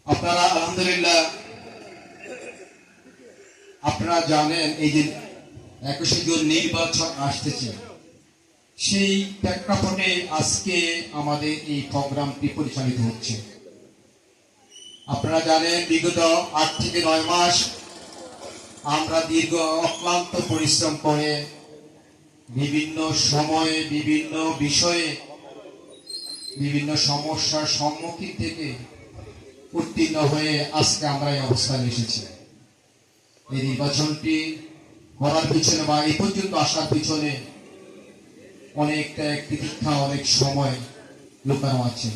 আপনারা আলহামদুলিল্লাহ আপনারা জানেন এই যে 21শে জুন নির্বাচন আসতেছে, সেই প্রেক্ষাপটে আজকে আমাদের এই প্রোগ্রামটি পরিচালিত হচ্ছে। আপনারা জানেন বিগত 8 থেকে 9 মাস আমরা দীর্ঘ অক্লান্ত পরিশ্রম করে বিভিন্ন সময়ে বিভিন্ন বিষয়ে বিভিন্ন সমস্যার সম্মুখীন থেকে উত্তীর্ণ হয়ে আজকে আমরা এই অবস্থানে এসেছি। এই নির্বাচনটি করার পিছনে বা এই পর্যন্ত আসার পিছনে অনেকটা প্রতীক্ষা, অনেক সময় লুকানো আছে।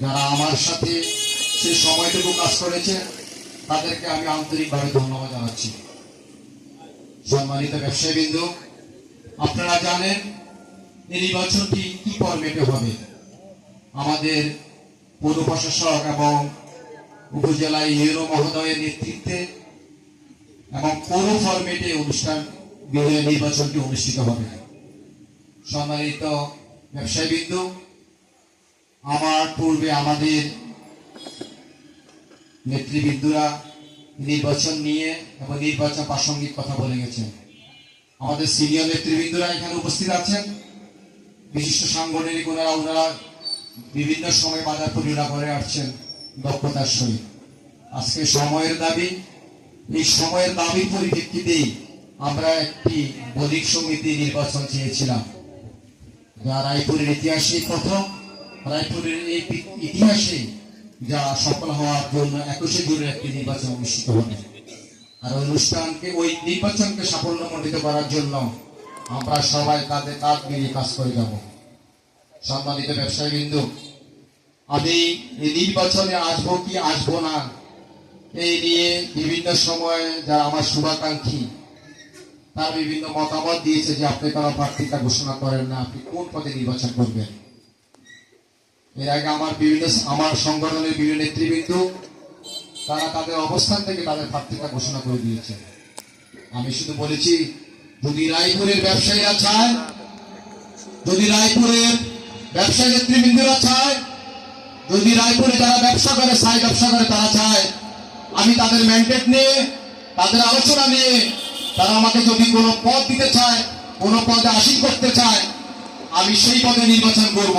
যারা আমার সাথে সেই সময়টুকু কাজ করেছে তাদেরকে আমি আন্তরিকভাবে ধন্যবাদ জানাচ্ছি। সম্মানিত ব্যবসায়ীবৃন্দ, আপনারা জানেন এই নির্বাচনটি কি ফরম্যাটে হবে। আমাদের পৌর প্রশাসক এবং উপজেলা ইউরো মহোদয়ের নেতৃত্বে এবং পৌর ফরম্যাটে নির্বাচনটি অনুষ্ঠিত হবে। সম্মানিত ব্যবসায়ীবৃন্দ, আমার পূর্বে আমাদের নেতৃবৃন্দরা নির্বাচন নিয়ে এবং নির্বাচন প্রাসঙ্গিক কথা বলে গেছেন। আমাদের সিনিয়র নেতৃবৃন্দরা এখানে উপস্থিত আছেন, বিশিষ্ট সাংগঠনিক ওনারা বিভিন্ন সময় বাজার পরিচালনা করে আসছেন দক্ষতার সহিত। আজকে সময়ের দাবি, এই সময়ের দাবির পরিপ্রেক্ষিতেই আমরা একটি বণিক সমিতি নির্বাচন চেয়েছিলাম, যা রায়পুরের ইতিহাসে প্রথম, রায়পুরের এই ইতিহাসে যা সফল হওয়ার জন্য 21শে জুনের একটি নির্বাচন অনুষ্ঠিত হবে। আর ওই নির্বাচনকে সাফল্যমণ্ডিত করার জন্য আমরা সবাই কাঁধে কাঁধ মিলিয়ে কাজ করে যাব। সম্মানিত ব্যবসায়ীবৃন্দ, আমি এই নির্বাচনে আসবো কি আসবো না এই নিয়ে বিভিন্ন সময় যারা আমার শুভাকাঙ্ক্ষী তারা বিভিন্ন মতামত দিয়েছে যে আপনি কোনো প্রার্থিতা ঘোষণা করেন না, আপনি কোন পদে নির্বাচন করবেন। এর আগে আমার সংগঠনের বিভিন্ন নেতৃবৃন্দ তারা তাদের অবস্থান থেকে তাদের প্রার্থিতা ঘোষণা করে দিয়েছে। আমি শুধু বলেছি, যদি রায়পুরের ব্যবসায়ীরা চায়, যদি রায়পুরের ব্যবসায়ী নেতৃবৃন্দরা চায়, যদি রায়পুরে যারা ব্যবসা করে তারা চায়, আমি তাদের ম্যান্ডেট নিয়ে, তাদের আলোচনা নিয়ে তারা আমাকে যদি কোনো পদ দিতে চায়, কোনো পদে আসীন করতে চায়, আমি সেই পদে নির্বাচন করব।